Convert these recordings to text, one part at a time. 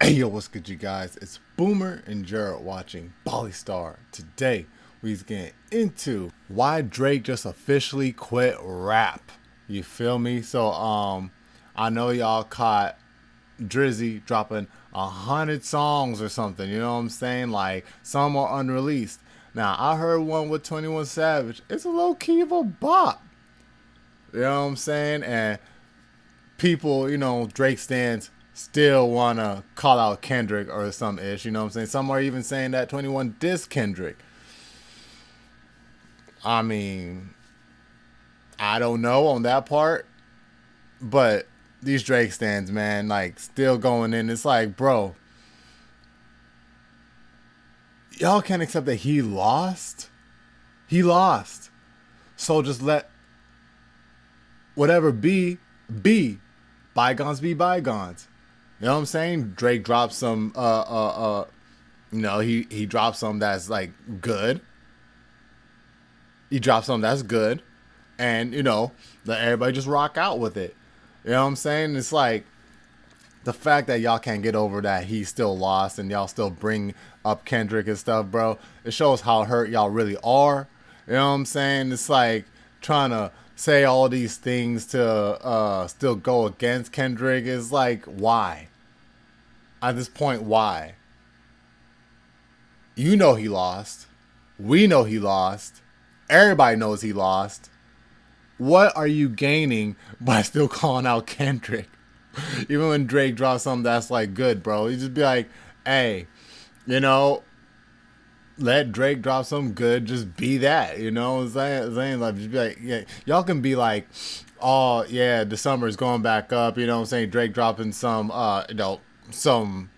Hey yo, what's good, you guys? It's Boomer and Jared watching Ballystar. Today, we're getting into why Drake just officially quit rap. You feel me? I know y'all caught Drizzy dropping 100 songs or something. You know what I'm saying? Like some are unreleased. Now I heard one with 21 Savage. It's a low key of a bop. You know what I'm saying? And people, Drake stands still wanna call out Kendrick or some ish, you know what I'm saying? Some are even saying that 21 dissed Kendrick. I mean, I don't know on that part, but these Drake stands, man, like still going in. It's like, bro, y'all can't accept that he lost. He lost. So just let whatever be. Bygones be bygones. You know what I'm saying? Drake dropped some he dropped some that's like good. He dropped some that's good. And, let everybody just rock out with it. You know what I'm saying? It's like the fact that y'all can't get over that he still lost and y'all still bring up Kendrick and stuff, bro. It shows how hurt y'all really are. You know what I'm saying? It's like trying to say all these things to still go against Kendrick is like, why? At this point, why? You know he lost. We know he lost. Everybody knows he lost. What are you gaining by still calling out Kendrick? Even when Drake drops something that's like good, bro, you just be like, hey, you know, let Drake drop some good, just be that, you know what I'm saying? Like, just be like, yeah, y'all can be like, oh yeah, the summer's going back up, you know what I'm saying? Drake dropping some, some,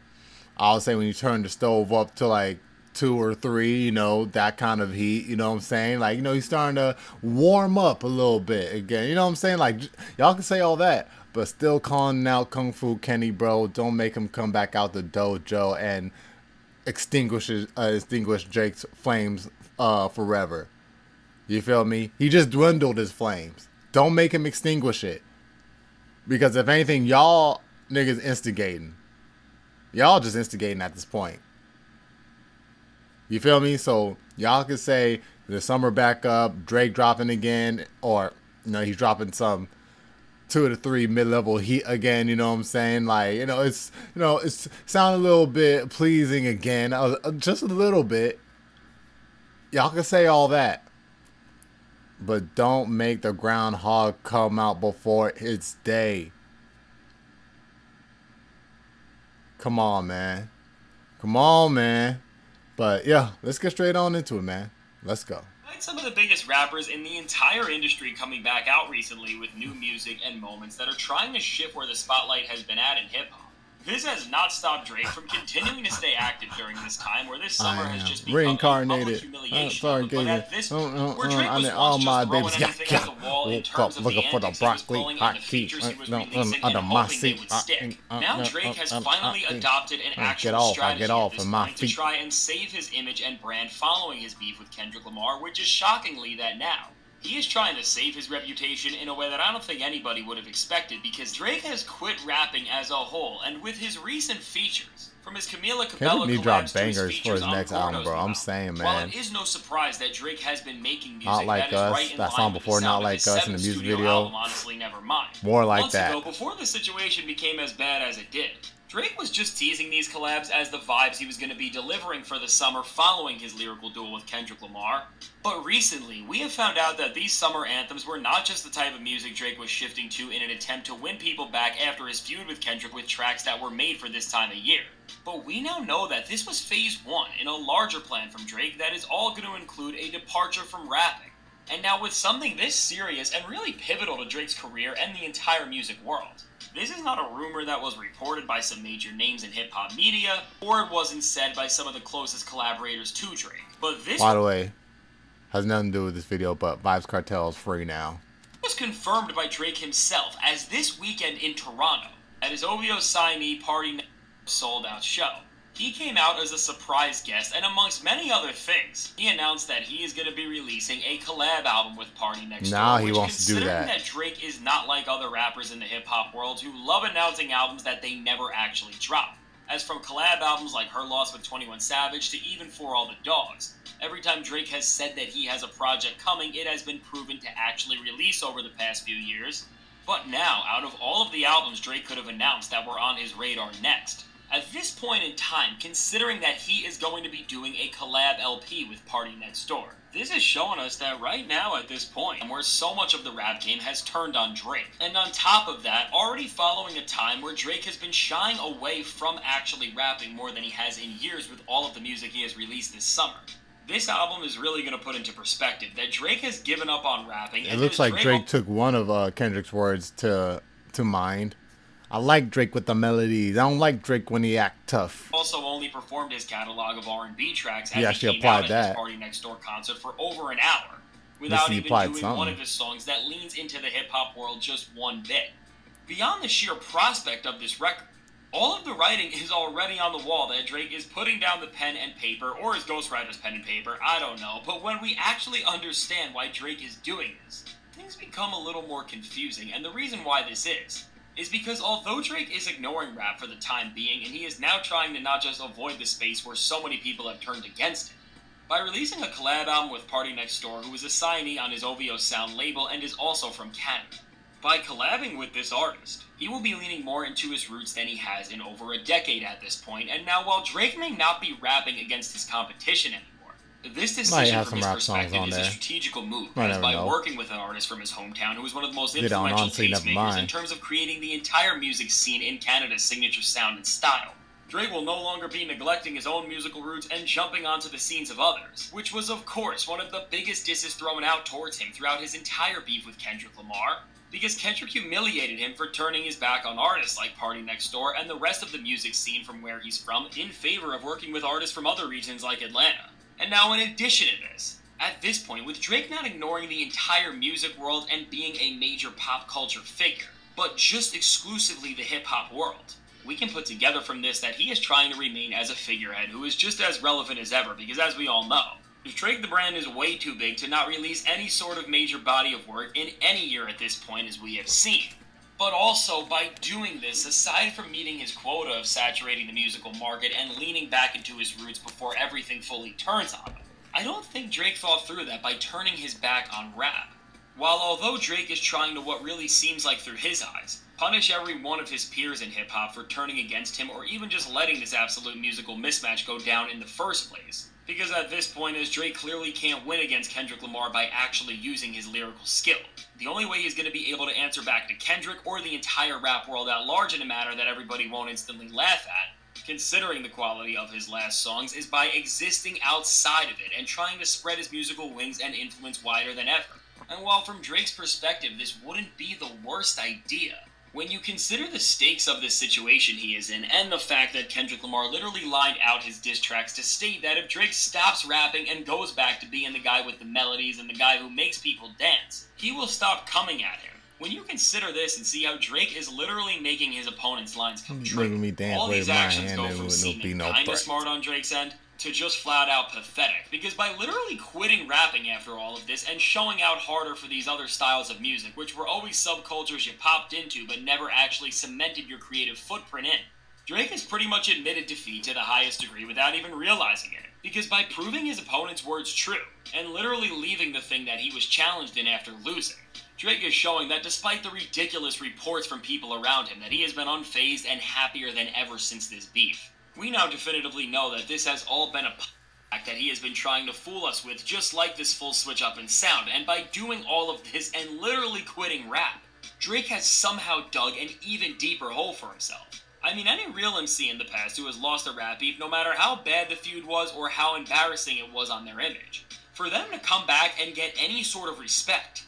I'll say when you turn the stove up to like 2 or 3, that kind of heat, you know what I'm saying? Like, he's starting to warm up a little bit again, you know what I'm saying? Like, y'all can say all that, but still calling out Kung Fu Kenny, bro. Don't make him come back out the dojo and extinguish Drake's flames forever. You feel me? He just dwindled his flames. Don't make him extinguish it. Because if anything, y'all niggas instigating. Y'all just instigating at this point. You feel me? So y'all could say the summer back up, Drake dropping again, or he's dropping some 2 to 3 mid-level heat again. You know what I'm saying? Like, it's sound a little bit pleasing again, just a little bit. Y'all can say all that, but don't make the groundhog come out before its day. Come on, man. Come on, man. But yeah, let's get straight on into it, man. Let's go. Some of the biggest rappers in the entire industry coming back out recently with new music and moments that are trying to shift where the spotlight has been at in hip hop. This has not stopped Drake from continuing to stay active during this time where this summer has just become a public humiliation of him. But at this point, where Drake was once just throwing anything at the wall in terms of the antics he was pulling and the features he was releasing and hoping they would stick. Now Drake has finally adopted an actual strategy at this point to try and save his image and brand following his beef with Kendrick Lamar, which is shockingly that now he is trying to save his reputation in a way that I don't think anybody would have expected, because Drake has quit rapping as a whole, and with his recent features, from his Camila Cabello collabs to his features on Porno's album, bro. I'm saying, man. While it is no surprise that Drake has been making music Not Like that is Us, right in that line song with before the Not sound of Like his Us in seventh the music studio video, album, honestly, never mind. more like Months that. ago, before the situation became as bad as it did, Drake was just teasing these collabs as the vibes he was going to be delivering for the summer following his lyrical duel with Kendrick Lamar. But recently, we have found out that these summer anthems were not just the type of music Drake was shifting to in an attempt to win people back after his feud with Kendrick with tracks that were made for this time of year. But we now know that this was phase one in a larger plan from Drake that is all going to include a departure from rapping. And now with something this serious and really pivotal to Drake's career and the entire music world, this is not a rumor that was reported by some major names in hip-hop media, or it wasn't said by some of the closest collaborators to Drake. But this, by the way, has nothing to do with this video, but Vybz Kartel is free now. Was confirmed by Drake himself, as this weekend in Toronto, at his OVO signee Party sold-out show, he came out as a surprise guest, and amongst many other things, he announced that he is going to be releasing a collab album with Party Next Door, He wants to do that. Considering that Drake is not like other rappers in the hip-hop world who love announcing albums that they never actually drop. as from collab albums like Her Loss with 21 Savage to even For All the Dogs. Every time Drake has said that he has a project coming, it has been proven to actually release over the past few years. But now, out of all of the albums Drake could have announced that were on his radar next, at this point in time, considering that he is going to be doing a collab LP with Party Next Door, this is showing us that right now at this point, where so much of the rap game has turned on Drake. And on top of that, already following a time where Drake has been shying away from actually rapping more than he has in years with all of the music he has released this summer. This album is really going to put into perspective that Drake has given up on rapping. It looks like Drake took one of Kendrick's words to mind. I like Drake with the melodies. I don't like Drake when he act tough. Also only performed his catalog of R&B tracks as he came out at his Party Next Door concert for over an hour, without even doing one of his songs that leans into the hip-hop world just one bit. Beyond the sheer prospect of this record, all of the writing is already on the wall that Drake is putting down the pen and paper, or his ghostwriter's pen and paper, I don't know. But when we actually understand why Drake is doing this, things become a little more confusing. And the reason why this is because although Drake is ignoring rap for the time being, and he is now trying to not just avoid the space where so many people have turned against him, by releasing a collab album with Party Next Door, who is a signee on his OVO Sound label and is also from Canada. By collabing with this artist, he will be leaning more into his roots than he has in over a decade at this point, and now while Drake may not be rapping against his competition anymore, this decision from his perspective is a strategical move, because by working with an artist from his hometown who is one of the most influential tastemakers in terms of creating the entire music scene in Canada's signature sound and style, Drake will no longer be neglecting his own musical roots and jumping onto the scenes of others, which was of course one of the biggest disses thrown out towards him throughout his entire beef with Kendrick Lamar, because Kendrick humiliated him for turning his back on artists like Party Next Door and the rest of the music scene from where he's from in favor of working with artists from other regions like Atlanta. And now in addition to this, at this point, with Drake not ignoring the entire music world and being a major pop culture figure, but just exclusively the hip-hop world, we can put together from this that he is trying to remain as a figurehead who is just as relevant as ever, because as we all know, Drake the brand is way too big to not release any sort of major body of work in any year at this point, as we have seen. But also, by doing this, aside from meeting his quota of saturating the musical market and leaning back into his roots before everything fully turns on him, I don't think Drake thought through that by turning his back on rap. While although Drake is trying to, what really seems like through his eyes, punish every one of his peers in hip-hop for turning against him or even just letting this absolute musical mismatch go down in the first place, because at this point, as Drake clearly can't win against Kendrick Lamar by actually using his lyrical skill, the only way he's going to be able to answer back to Kendrick or the entire rap world at large in a manner that everybody won't instantly laugh at, considering the quality of his last songs, is by existing outside of it and trying to spread his musical wings and influence wider than ever. And while from Drake's perspective this wouldn't be the worst idea, when you consider the stakes of this situation he is in, and the fact that Kendrick Lamar literally lined out his diss tracks to state that if Drake stops rapping and goes back to being the guy with the melodies and the guy who makes people dance, he will stop coming at him. When you consider this and see how Drake is literally making his opponent's lines come true, all these actions go from seeming kinda smart on Drake's end to just flat out pathetic, because by literally quitting rapping after all of this and showing out harder for these other styles of music, which were always subcultures you popped into but never actually cemented your creative footprint in, Drake has pretty much admitted defeat to the highest degree without even realizing it, because by proving his opponent's words true, and literally leaving the thing that he was challenged in after losing, Drake is showing that despite the ridiculous reports from people around him that he has been unfazed and happier than ever since this beef. We now definitively know that this has all been a act that he has been trying to fool us with, just like this full switch up in sound, and by doing all of this and literally quitting rap, Drake has somehow dug an even deeper hole for himself. I mean, any real MC in the past who has lost a rap beef, no matter how bad the feud was or how embarrassing it was on their image, for them to come back and get any sort of respect,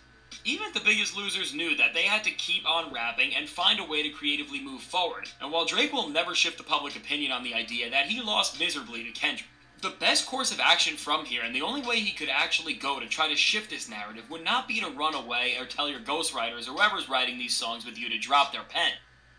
even the biggest losers knew that they had to keep on rapping and find a way to creatively move forward. And while Drake will never shift the public opinion on the idea that he lost miserably to Kendrick, the best course of action from here, and the only way he could actually go to try to shift this narrative, would not be to run away or tell your ghostwriters or whoever's writing these songs with you to drop their pen,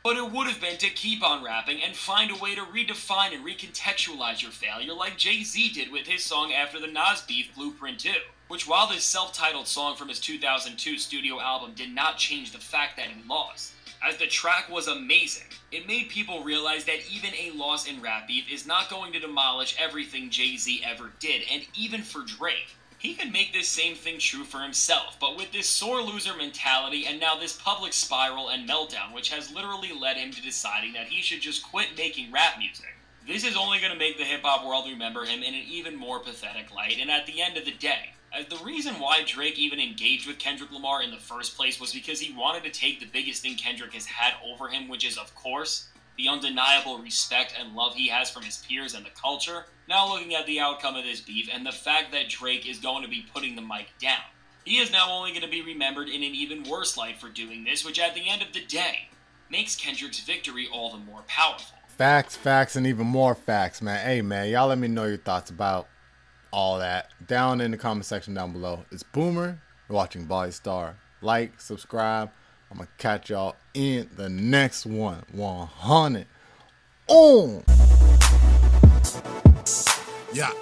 but it would have been to keep on rapping and find a way to redefine and recontextualize your failure like Jay-Z did with his song after the Nas beef, Blueprint 2. Which, while this self-titled song from his 2002 studio album did not change the fact that he lost, as the track was amazing. It made people realize that even a loss in rap beef is not going to demolish everything Jay-Z ever did, and even for Drake. He could make this same thing true for himself, but with this sore loser mentality and now this public spiral and meltdown, which has literally led him to deciding that he should just quit making rap music. This is only going to make the hip-hop world remember him in an even more pathetic light, and at the end of the day, as the reason why Drake even engaged with Kendrick Lamar in the first place was because he wanted to take the biggest thing Kendrick has had over him, which is, of course, the undeniable respect and love he has from his peers and the culture. Now looking at the outcome of this beef and the fact that Drake is going to be putting the mic down, he is now only going to be remembered in an even worse light for doing this, which at the end of the day makes Kendrick's victory all the more powerful. Facts, and even more facts, man. Hey, man, y'all let me know your thoughts about all that down in the comment section down below. It's Boomer. You're watching Body Star. Like, subscribe. I'm going to catch y'all in the next one. 100 on. Yeah.